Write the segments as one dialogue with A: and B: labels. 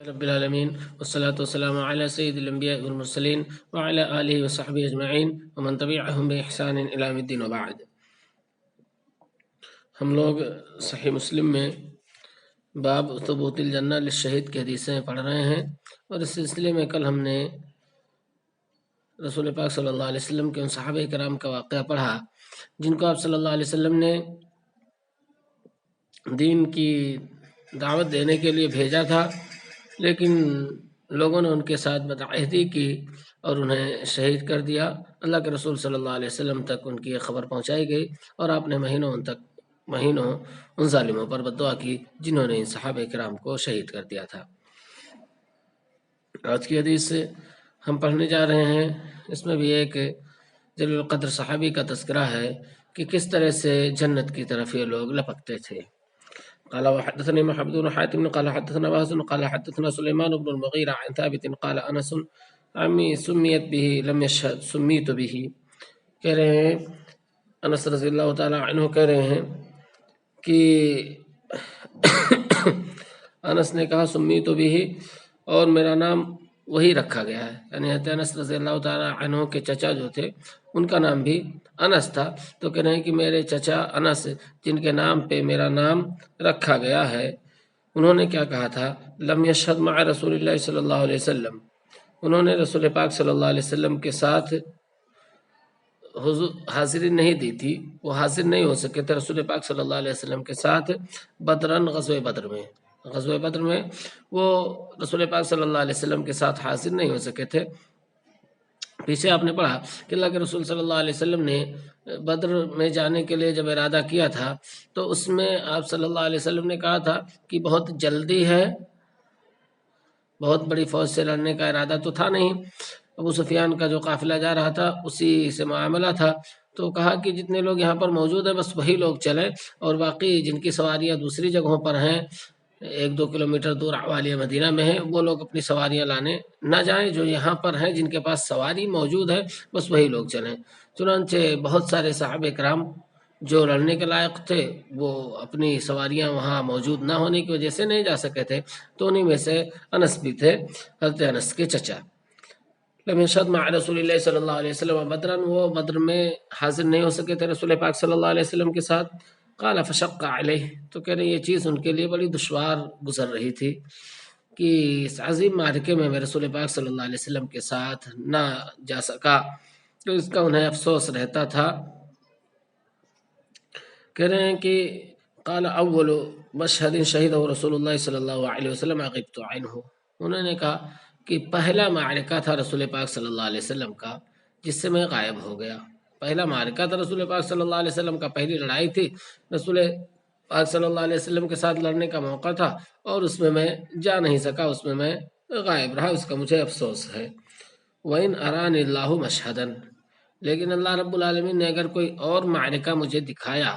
A: رب العالمین والصلاة والسلام علی سید الانبیاء والمرسلین وعلی آلہ وصحبہ اجمعین ومن تبعہم بإحسان الی یوم الدین وبعد۔ ہم لوگ صحیح مسلم میں باب ثبوت الجنہ للشہید کی حدیثیں پڑھ رہے ہیں، اور اس سلسلے میں کل ہم نے رسول پاک صلی اللہ علیہ وسلم کے ان صحابہ کرام کا واقعہ پڑھا جن کو آپ صلی اللہ علیہ وسلم نے دین کی دعوت دینے کے لیے بھیجا تھا، لیکن لوگوں نے ان کے ساتھ بدعہدی کی اور انہیں شہید کر دیا۔ اللہ کے رسول صلی اللہ علیہ وسلم تک ان کی یہ خبر پہنچائی گئی، اور آپ نے مہینوں ان ظالموں پر بددعا کی جنہوں نے ان صحابہ کرام کو شہید کر دیا تھا۔ آج کی حدیث سے ہم پڑھنے جا رہے ہیں، اس میں بھی ایک جلیل القدر صحابی کا تذکرہ ہے کہ کس طرح سے جنت کی طرف یہ لوگ لپکتے تھے۔ قال وحدثني محمد بن حاتم قال حدثنا باز قال حدثنا سليمان بن المغيرة عن ثابت قال انس عمي سميت به لم يشهد سميت به۔ کہہ رہے ہیں انس رضی اللہ تعالی عنہ کہہ رہے ہیں کہ انس نے کہا سمیت به، اور میرا نام وہی رکھا گیا ہے، یعنی حضرت انس رضی اللہ تعالی عنہ کے چچا جو تھے ان کا نام بھی انس تھا، تو کہہ رہے ہیں کہ میرے چچا انس جن کے نام پہ میرا نام رکھا گیا ہے، انہوں نے کیا کہا تھا؟ لم یشہد مع رسول اللہ صلی اللہ علیہ وسلم، انہوں نے رسول پاک صلی اللہ علیہ وسلم کے ساتھ حاضری نہیں دی تھی، وہ حاضر نہیں ہو سکے تھے رسول پاک صلی اللہ علیہ وسلم کے ساتھ غزوہ بدر میں وہ رسول پاک صلی اللہ علیہ وسلم کے ساتھ حاضر نہیں ہو سکے تھے۔ پیچھے آپ نے پڑھا کہ اللہ کے رسول صلی اللہ علیہ وسلم نے بدر میں جانے کے لیے جب ارادہ کیا تھا تو اس میں آپ صلی اللہ علیہ وسلم نے کہا تھا کہ بہت جلدی ہے، بہت بڑی فوج سے لڑنے کا ارادہ تو تھا نہیں، ابو سفیان کا جو قافلہ جا رہا تھا اسی سے معاملہ تھا، تو کہا کہ جتنے لوگ یہاں پر موجود ہیں بس وہی لوگ چلیں، اور باقی جن کی سواریاں دوسری جگہوں پر ہیں 1-2 کلومیٹر دور حوالیہ مدینہ میں ہیں، وہ لوگ اپنی سواریاں لانے نہ جائیں، جو یہاں پر ہیں جن کے پاس سواری موجود ہے بس وہی لوگ چلیں۔ چنانچہ بہت سارے صحابہ کرام جو لڑنے کے لائق تھے وہ اپنی سواریاں وہاں موجود نہ ہونے کی وجہ سے نہیں جا سکے تھے، تو انہی میں سے انس بھی تھے، حضرت انس کے چچا۔ لم یشہد مع رسول اللہ صلی اللہ علیہ وسلم بدرن، وہ بدر میں حاضر نہیں ہو سکے تھے رسول پاک صلی اللہ علیہ وسلم کے ساتھ۔ قال فشق علیہ، تو کہہ رہے یہ چیز ان کے لیے بڑی دشوار گزر رہی تھی کہ اس عظیم معرکے میں میں رسول پاک صلی اللہ علیہ وسلم کے ساتھ نہ جا سکا، تو اس کا انہیں افسوس رہتا تھا۔ کہہ رہے ہیں کہ قال اول مشہد شہید رسول اللہ صلی اللہ علیہ وسلم غبت عنہ، انہوں نے کہا کہ پہلا معرکہ تھا رسول پاک صلی اللہ علیہ وسلم کا جس سے میں غائب ہو گیا، پہلا معرکہ تھا رسول پاک صلی اللہ علیہ وسلم کا، پہلی لڑائی تھی رسول پاک صلی اللہ علیہ وسلم کے ساتھ لڑنے کا موقع تھا، اور اس میں میں جا نہیں سکا، اس میں میں غائب رہا، اس کا مجھے افسوس ہے۔ وَإِنْ أَرَانِ اللَّهُ مَشْهَدًا، لیکن اللہ رب العالمین نے اگر کوئی اور معرکہ مجھے دکھایا،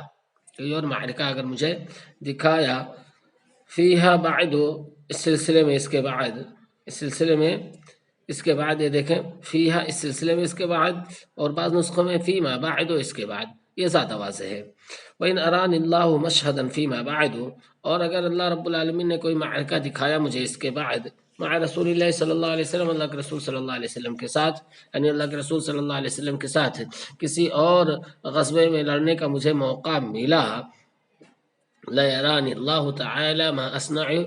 A: کوئی اور معرکہ اگر مجھے دکھایا، فیہا بعد، اس سلسلے میں اس کے بعد یہ دیکھیں فیہا اس سلسلے میں اس کے بعد، اور بعض نسخوں میں فیما بعد اس کے بعد، یہ زیادہ واضح ہے۔ وَإِنْ أَرَانِ اللَّهُ مَشْهَدًا فِيمَا بَعْدُ، اور اگر اللہ رب العالمین نے کوئی معرکہ دکھایا مجھے اس کے بعد، مع رسول اللہ صلی اللہ علیہ وسلم، اللہ کے رسول صلی اللہ علیہ وسلم کے ساتھ، یعنی اللہ کے رسول صلی اللہ علیہ وسلم کے ساتھ کسی اور غزوے میں لڑنے کا مجھے موقع ملا، لَيَرَانِ اللَّهُ تَعَالَى مَا أَصْنَعُ،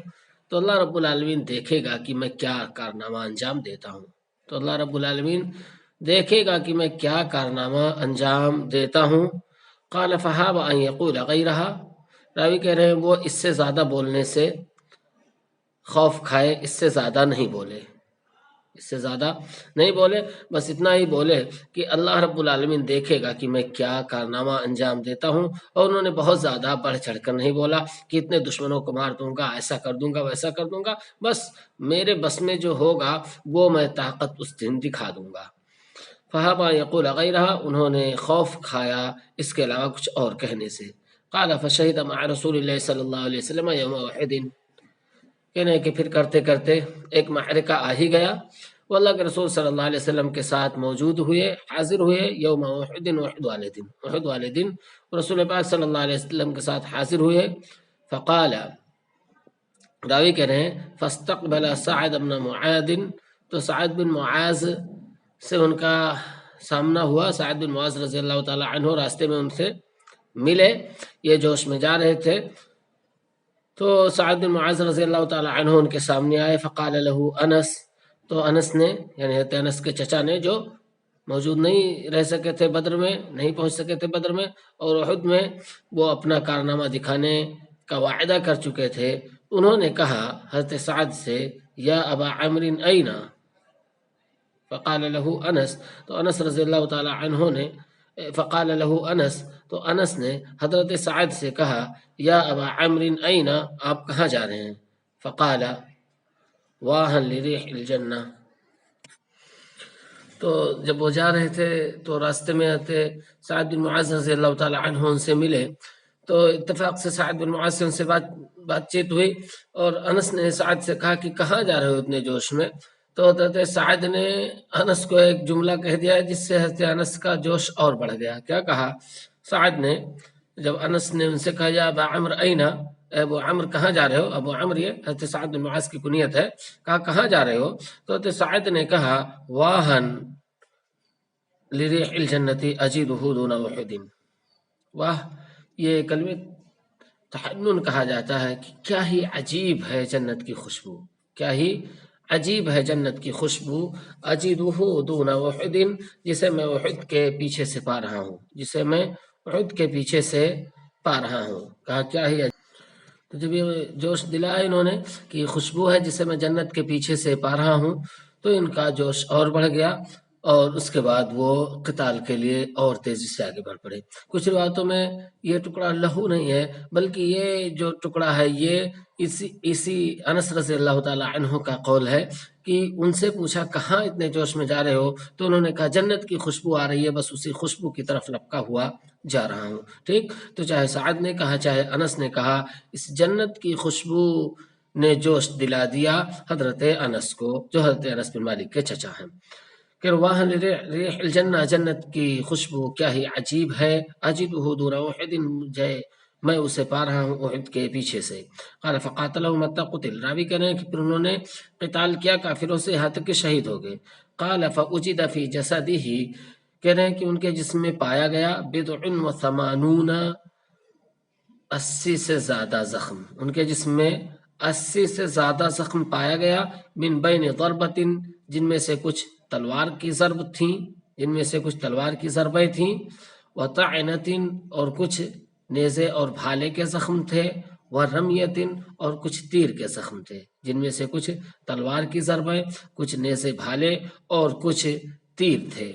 A: تو اللہ رب العالمین دیکھے گا کہ میں کیا کارنامہ انجام دیتا ہوں، تو اللہ رب العالمین دیکھے گا کہ میں کیا کارنامہ انجام دیتا ہوں۔ قال فہاب ان یقول غیرہا، راوی کہہ رہے ہیں وہ اس سے زیادہ بولنے سے خوف کھائے، اس سے زیادہ نہیں بولے، بس اتنا ہی بولے کہ اللہ رب العالمین دیکھے گا کہ میں کیا کارنامہ انجام دیتا ہوں، اور انہوں نے بہت زیادہ بڑھ چڑھ کر نہیں بولا کہ اتنے دشمنوں کو مار دوں گا، ایسا کر دوں گا، ویسا کر دوں گا، بس میرے بس میں جو ہوگا وہ میں طاقت اس دن دکھا دوں گا۔ فہابا یقول غیرہا، انہوں نے خوف کھایا اس کے علاوہ کچھ اور کہنے سے۔ قال فشہد مع رسول اللہ صلی اللہ علیہ وسلم یوم احد، کہنے کہ پھر کرتے کرتے ایک معرکہ آ ہی گیا، وہ اللہ کے رسول صلی اللہ علیہ وسلم کے ساتھ موجود ہوئے، حاضر ہوئے، یوم احد، احد والے دن رسول پاک صلی اللہ علیہ وسلم کے ساتھ حاضر ہوئے۔ فقال، راوی کہہ رہے ہیں فاستقبل سعد بن معاذ، تو سعد بن معاذ سے ان کا سامنا ہوا. سعد بن معاذ رضی اللہ تعالی عنہ راستے میں ان سے ملے، یہ جوش میں جا رہے تھے. تو سعد بن معاذ رضی اللہ تعالی عنہ ان کے سامنے آئے. فقال له انس، تو انس نے یعنی حضرت انس کے چچا نے، جو موجود نہیں رہ سکے تھے بدر میں، نہیں پہنچ سکے تھے بدر میں، اور احد میں وہ اپنا کارنامہ دکھانے کا وعدہ کر چکے تھے، انہوں نے کہا حضرت سعد سے یا ابا عمرو این، فقال له انس، تو انس رضی اللہ تعالی عنہ نے فقال له انس، تو انس نے حضرت سعد سے کہا یا ابا عمرو این، آپ کہاں جا رہے ہیں؟ فقال واہن لریح الجنہ، تو جب وہ جا رہے تھے تو راستے میں آتے سعد بن معاذ رضی اللہ تعالی عنہ ان سے ملے، تو اتفاق سے سعد بن معاذ سے ان سے بات چیت ہوئی، اور انس نے سعد سے کہا کہ کہاں جا رہے ہو اتنے جوش میں؟ تو حضرت سعد نے انس کو ایک جملہ کہہ دیا جس سے حضرت انس کا جوش اور بڑھ گیا. کیا کہا سعد نے؟ جب انس نے ان سے کہا یا ابا عمرو این، ابو عمرو کہاں جا رہے ہو؟ ابو عمرو یہ حضرت سعد بن معاذ کی کنیت ہے. کہا کہاں جا رہے ہو؟ تو حضرت سعد نے کہا واہن لریح الجنتی اجیدہ دون احد. واہ، یہ کلمہ تحنن کہا جاتا ہے کہ کیا ہی عجیب ہے جنت کی خوشبو، کیا ہی عجیب ہے جنت کی خوشبو. اجیدہ دون احد، جسے میں احد کے پیچھے سے پا رہا ہوں، جسے میں احد کے پیچھے سے پا رہا ہوں. کہا کیا ہی عجیب. تو جب یہ جوش دلایا انہوں نے کہ یہ خوشبو ہے جسے میں جنت کے پیچھے سے پا رہا ہوں، تو ان کا جوش اور بڑھ گیا، اور اس کے بعد وہ قتال کے لیے اور تیزی سے آگے بڑھ پڑے. کچھ روایتوں میں یہ ٹکڑا لہو نہیں ہے، بلکہ یہ جو ٹکڑا ہے یہ اسی انس رضی اللہ تعالی عنہ کا قول ہے کہ ان سے پوچھا کہاں اتنے جوش میں جا رہے ہو؟ تو انہوں نے کہا جنت کی خوشبو آ رہی ہے، بس اسی خوشبو کی طرف لپکا ہوا جا رہا ہوں. ٹھیک، تو چاہے سعد نے کہا چاہے انس نے کہا، اس جنت کی خوشبو نے جوش دلا دیا حضرت انس کو، جو حضرت انس بن مالک کے چچا ہیں. کہ واہن ریح الجنہ، جنت کی خوشبو کیا ہی عجیب ہے. اجدہ دون احد، میں اسے پا رہا ہوں احد کے پیچھے سے. قال فقاتلهم حتى قتل، راوی کہہ رہے ہیں کہ پھر انہوں نے قتال کیا کافروں سے یہاں تک کہ شہید ہو گئے. قال فوجد في جسده، کہہ رہے ہیں کہ ان کے جسم میں پایا گیا 87 80 سے زیادہ زخم، ان کے جسم میں 80 سے زیادہ زخم پایا گیا. من بین ضربۃ، جن میں سے کچھ تلوار کی ضرب تھیں، جن میں سے کچھ تلوار کی ضربیں تھیں. وطعنۃ، اور کچھ نیزے اور بھالے کے زخم تھے. ورمیۃ، اور کچھ تیر کے زخم تھے، جن میں سے کچھ تلوار کی ضربیں، کچھ نیزے بھالے اور کچھ تیر تھے.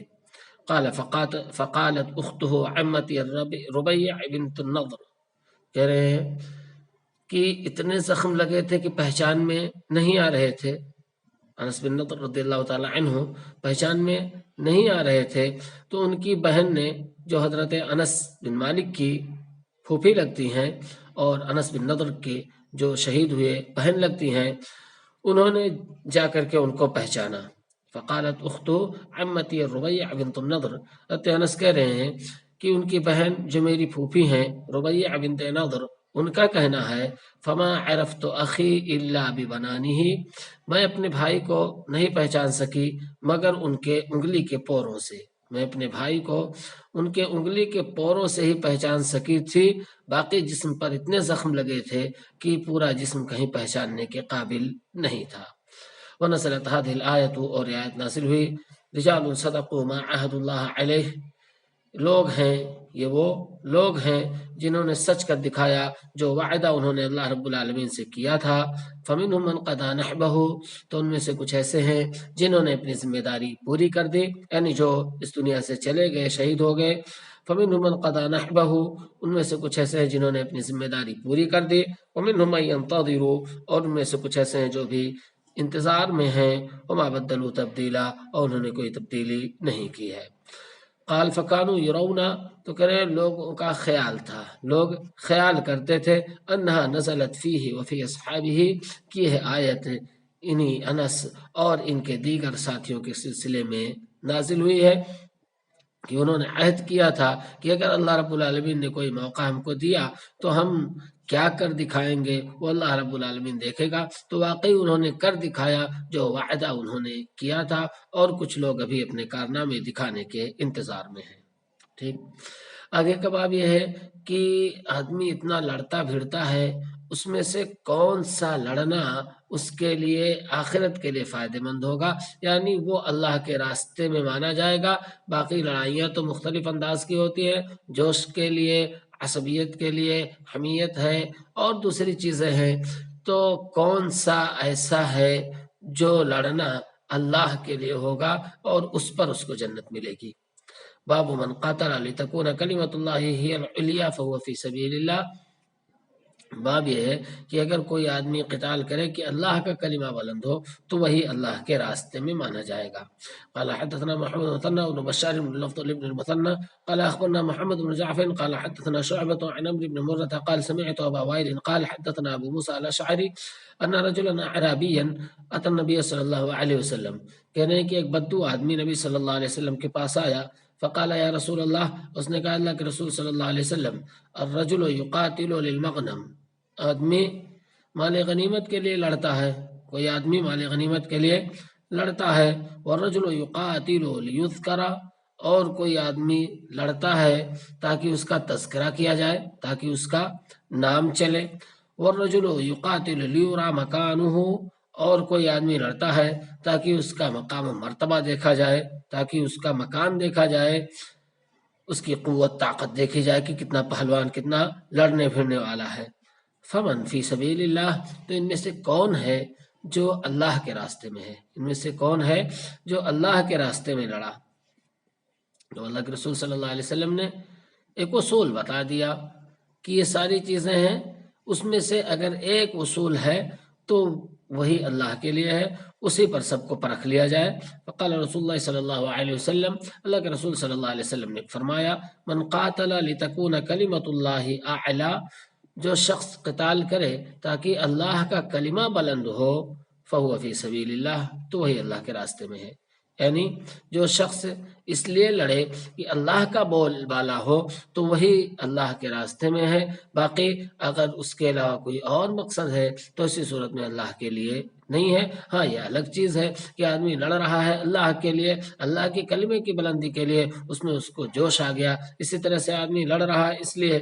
A: قال فقالت اخته عمتي ربيع بنت النضر، کہہ رہے ہیں کہ اتنے زخم لگے تھے کہ پہچان میں نہیں آ رہے تھے. انس بن نضر رضی اللہ تعالی عنہ پہچان میں نہیں آ رہے تھے. تو ان کی بہن نے، جو حضرت انس بن مالک کی پھوپھی لگتی ہیں اور انس بن نضر کی جو شہید ہوئے بہن لگتی ہیں، انہوں نے جا کر کے ان کو پہچانا. فقالت اختو عمتی ربیع بنت النضر، انس کہہ رہے ہیں کہ ان کی بہن جو میری پھوپھی ہیں ربیع بنت نضر، ان کا کہنا ہے فما عرفت اخی الا ببنانہ، میں اپنے بھائی کو نہیں پہچان سکی مگر ان کے انگلی کے پوروں سے. میں اپنے بھائی کو ان کے انگلی کے پوروں سے ہی پہچان سکی تھی، باقی جسم پر اتنے زخم لگے تھے کہ پورا جسم کہیں پہچاننے کے قابل نہیں تھا. ونزلت هذه الآیت، اور آیت نازل ہوئی رجال صدقوا ما عهد اللہ علیہ، لوگ ہیں، یہ وہ لوگ ہیں جنہوں نے سچ کر دکھایا جو وعدہ انہوں نے اللہ رب العالمین سے کیا تھا. فمنهم من قضى نحبه، تو ان میں سے کچھ ایسے ہیں جنہوں نے اپنی ذمہ داری پوری کر دی، یعنی جو اس دنیا سے چلے گئے، شہید ہو گئے. فمنهم من قضى نحبه، ان میں سے کچھ ایسے ہیں جنہوں نے اپنی ذمہ داری پوری کر دی. ومنهم من ينتظر، اور ان میں سے کچھ ایسے ہیں جو بھی انتظار میں ہیں. وما بدلوا تبدیلا، اور انہوں نے کوئی تبدیلی نہیں کی ہے. قال فکانو یرون، تو کہہ رہے لوگوں کا خیال تھا، لوگ خیال کرتے تھے انہا نزلت فیہ وفی اصحابہ، کی ہے آیت انہی انس اور ان کے دیگر ساتھیوں کے سلسلے میں نازل ہوئی ہے. کہ انہوں نے عہد کیا تھا کہ اگر اللہ رب العالمین نے کوئی موقع ہم کو دیا تو ہم کیا کر دکھائیں گے، وہ اللہ رب العالمین دیکھے گا۔ تو واقعی انہوں نے کر دکھایا جو وعدہ انہوں نے کیا تھا، اور کچھ لوگ ابھی اپنے کارنامے دکھانے کے انتظار میں ہیں۔ ٹھیک، آگے کا باب یہ ہے کہ آدمی اتنا لڑتا بھیڑتا ہے، اس میں سے کون سا لڑنا اس کے لیے آخرت کے لیے فائدہ مند ہوگا، یعنی وہ اللہ کے راستے میں مانا جائے گا۔ باقی لڑائیاں تو مختلف انداز کی ہوتی ہیں، جوش کے لیے، عصبیت کے لیے، حمیت ہے اور دوسری چیزیں ہیں، تو کون سا ایسا ہے جو لڑنا اللہ کے لیے ہوگا اور اس پر اس کو جنت ملے گی۔ باب من قاتل لتكون کلمۃ اللہ ہی العلیٰ فهو فی سبیل اللہ۔ باب یہ ہے کہ اگر کوئی آدمی قتال کرے کہ اللہ کا کلمہ بلند ہو تو وہی اللہ کے راستے میں مانا جائے گا۔ قال حدثنا محمد بن مثنى بن بشار بن لفظ ابن المثنى قال اخبرنا محمد بن جعفر قال حدثنا شعبة عن عمرو بن مرة قال سمعت ابا وائل قال حدثنا ابو موسى الاشعري ان رجلا اعرابيا اتى النبي صلی اللہ علیہ وسلم، کہنے ہیں کہ ایک بدو آدمی نبی صلی اللہ علیہ وسلم کے پاس آیا، فقال یا رسول اللہ، اس نے کہا اللہ کے رسول صلی اللہ علیہ وسلم، الرجل يقاتل للمغنم، آدمی مال غنیمت کے لیے لڑتا ہے، کوئی آدمی مال غنیمت کے لیے لڑتا ہے، والرجل یقاتل لیذکر، اور کوئی آدمی لڑتا ہے تاکہ اس کا تذکرہ کیا جائے، تاکہ اس کا نام چلے، والرجل یقاتل لیرى مکانہ، اور کوئی آدمی لڑتا ہے تاکہ اس کا مقام و مرتبہ دیکھا جائے، تاکہ اس کا مکان دیکھا جائے، اس کی قوت طاقت دیکھی جائے کہ کتنا پہلوان، کتنا لڑنے پھرنے والا ہے۔ فمن فی سبیل اللہ، تو ان میں سے کون ہے جو اللہ کے راستے میں ہے، ان میں سے کون ہے جو اللہ کے راستے میں لڑا؟ تو اللہ کے رسول صلی اللہ علیہ وسلم نے ایک اصول بتا دیا کہ یہ ساری چیزیں ہیں، اس میں سے اگر ایک اصول ہے تو وہی اللہ کے لیے ہے، اسی پر سب کو پرکھ لیا جائے۔ فقال رسول اللہ صلی اللہ علیہ وسلم، اللہ کے رسول صلی اللہ علیہ وسلم نے فرمایا، من قاتل لتکون کلمۃ اللہ اعلی، جو شخص قتال کرے تاکہ اللہ کا کلمہ بلند ہو، فہو فی سبیل اللہ، تو وہی اللہ کے راستے میں ہے۔ یعنی جو شخص اس لیے لڑے کہ اللہ کا بول بالا ہو تو وہی اللہ کے راستے میں ہے، باقی اگر اس کے علاوہ کوئی اور مقصد ہے تو اسی صورت میں اللہ کے لیے نہیں ہے۔ ہاں، یہ الگ چیز ہے کہ آدمی لڑ رہا ہے اللہ کے لیے، اللہ کے کلمے کی بلندی کے لیے، اس میں اس کو جوش آ گیا، اسی طرح سے آدمی لڑ رہا ہے اس لیے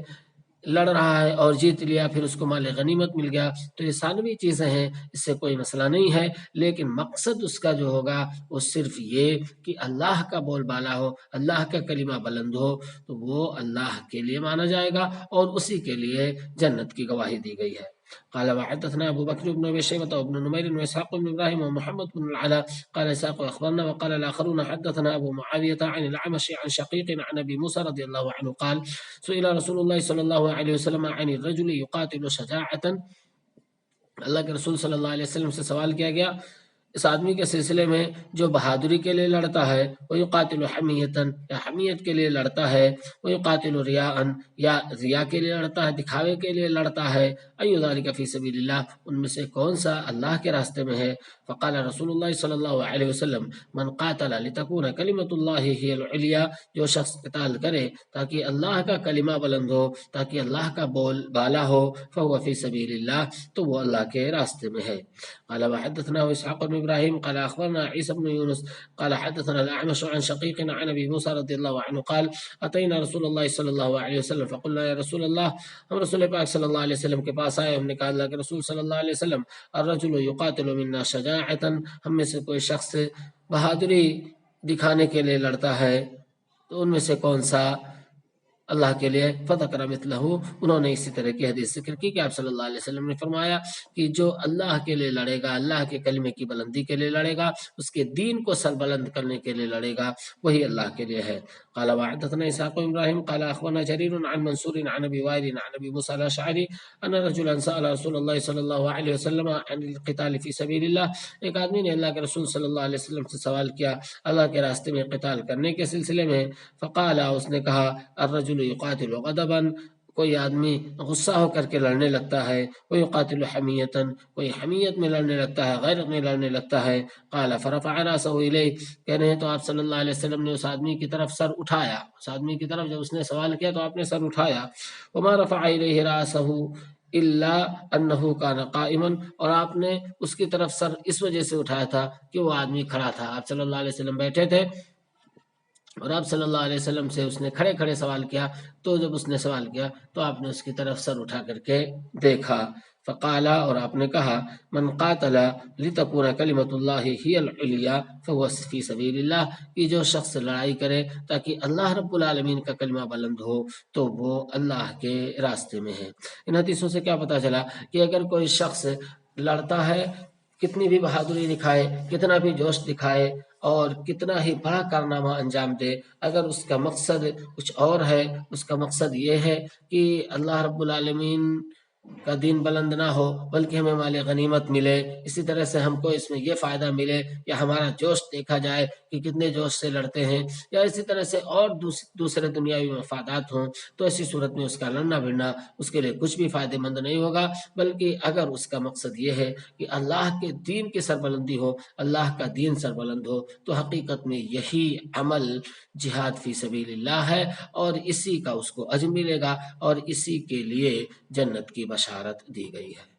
A: لڑ رہا ہے اور جیت لیا، پھر اس کو مال غنیمت مل گیا، تو یہ ثانوی چیزیں ہیں، اس سے کوئی مسئلہ نہیں ہے، لیکن مقصد اس کا جو ہوگا وہ صرف یہ کہ اللہ کا بول بالا ہو، اللہ کا کلمہ بلند ہو، تو وہ اللہ کے لیے مانا جائے گا اور اسی کے لیے جنت کی گواہی دی گئی ہے۔ قال وحدثنا ابو بكر بن ابي شيبه وابن نمير واسحاق بن ابراهيم ومحمد بن العلاء قال اسحاق اخبرنا وقال الاخرون حدثنا ابو معاويه عن الاعمش عن شقيق عن ابي موسى رضي الله عنه قال سئل رسول الله صلی اللہ علیہ وسلم عن الرجل يقاتل شجاعة، اللہ کے رسول صلی اللہ علیہ وسلم سے سوال کیا گیا اس آدمی کے سلسلے میں جو بہادری کے لیے لڑتا ہے، وہ یقاتل حمیتاً، یا حمیت کے لیے لڑتا ہے، وہ یقاتل ریاءً، یا ریا کے لیے لڑتا ہے، دکھاوے کے لیے لڑتا ہے، ای ذالک فی سبیل اللہ، ان میں سے کون سا اللہ کے راستے میں ہے؟ فقال رسول اللہ صلی اللہ علیہ وسلم من قاتل لتکون کلمۃ اللہ ہی العلیٰ، جو شخص قتال کرے تاکہ اللہ کا کلمہ بلند ہو، تاکہ اللہ کا بول بالا ہو، فهو فی سبیل اللہ، تو وہ اللہ کے راستے میں ہے۔ قال وحدثنا اسحاق بن ابراهيم قال اخبرنا عيسى بن يونس قال حدثنا الاعمش عن شقيق عن ابي موسى رضي الله عنه قال اتينا رسول الله صلى الله عليه وسلم فقلنا يا رسول الله، ہم رسول پاک صلی اللہ علیہ وسلم کے پاس آئے، ہم نے کہا اللہ کے رسول صلی اللہ علیہ وسلم، الرجل يقاتل منا شجاعة، ہم میں سے کوئی شخص بہادری دکھانے کے لیے لڑتا ہے تو ان میں سے کون سا اللہ کے لیے؟ فذکر مثلہ، انہوں نے اسی طرح کی حدیث ذکر کی کہ آپ صلی اللہ علیہ وسلم نے فرمایا کہ جو اللہ کے لیے لڑے گا، اللہ کے کلمے کی بلندی کے لیے لڑے گا، اس کے دین کو سر بلند کرنے کے لیے لڑے گا، وہی اللہ کے لیے ہے۔ قال وحدثنا اسحاق بن ابراهيم قال اخبرنا جرير عن منصور عن ابي وائل عن ابي موسى الاشعري ان رجلا سال رسول الله صلی اللہ علیہ وسلم عن القتال في سبيل الله، ایک آدمی نے اللہ کے رسول صلی اللہ علیہ وسلم سے سوال کیا اللہ کے راستے میں قتال کرنے کے سلسلے میں، فقال، اس نے کہا الرجل يقاتل غضبا، کوئی آدمی غصہ ہو کر کے لڑنے لگتا ہے، کوئی قاتل حمیتاً، کوئی حمیت میں لڑنے لگتا ہے، غیرت میں لڑنے لگتا ہے۔ قال فرفع راسه الیہ، کہہ رہے ہیں تو آپ صلی اللہ علیہ وسلم نے اس آدمی کی طرف سر اٹھایا، اس آدمی کی طرف جب اس نے سوال کیا تو آپ نے سر اٹھایا۔ وما رفع الیہ راسه الا انه كان قائما، اور آپ نے اس کی طرف سر اس وجہ سے اٹھایا تھا کہ وہ آدمی کھڑا تھا، آپ صلی اللہ علیہ وسلم بیٹھے تھے اور آپ صلی اللہ علیہ وسلم سے اس نے کھڑے کھڑے سوال کیا، تو جب اس نے سوال کیا تو آپ نے اس کی طرف سر اٹھا کر کے دیکھا۔ فقالا، اور آپ نے کہا، من قاتل لتکون کلمۃ اللہ ہی العلیٰ فہو فی سبیل اللہ، کہ جو شخص لڑائی کرے تاکہ اللہ رب العالمین کا کلمہ بلند ہو تو وہ اللہ کے راستے میں ہے۔ ان حدیثوں سے کیا پتہ چلا کہ اگر کوئی شخص لڑتا ہے، کتنی بھی بہادری دکھائے، کتنا بھی جوش دکھائے اور کتنا ہی بڑا کارنامہ انجام دے، اگر اس کا مقصد کچھ اور ہے، اس کا مقصد یہ ہے کہ اللہ رب العالمین کا دین بلند نہ ہو بلکہ ہمیں مال غنیمت ملے، اسی طرح سے ہم کو اس میں یہ فائدہ ملے یا ہمارا جوش دیکھا جائے کہ کتنے جوش سے لڑتے ہیں، یا اسی طرح سے اور دوسرے دنیاوی مفادات ہوں، تو ایسی صورت میں اس کا لڑنا بھڑنا اس کے لیے کچھ بھی فائدہ مند نہیں ہوگا۔ بلکہ اگر اس کا مقصد یہ ہے کہ اللہ کے دین کی سربلندی ہو، اللہ کا دین سربلند ہو، تو حقیقت میں یہی عمل جہاد فی سبیل اللہ ہے، اور اسی کا اس کو اجر ملے گا اور اسی کے لیے جنت کی بشارت دی گئی ہے۔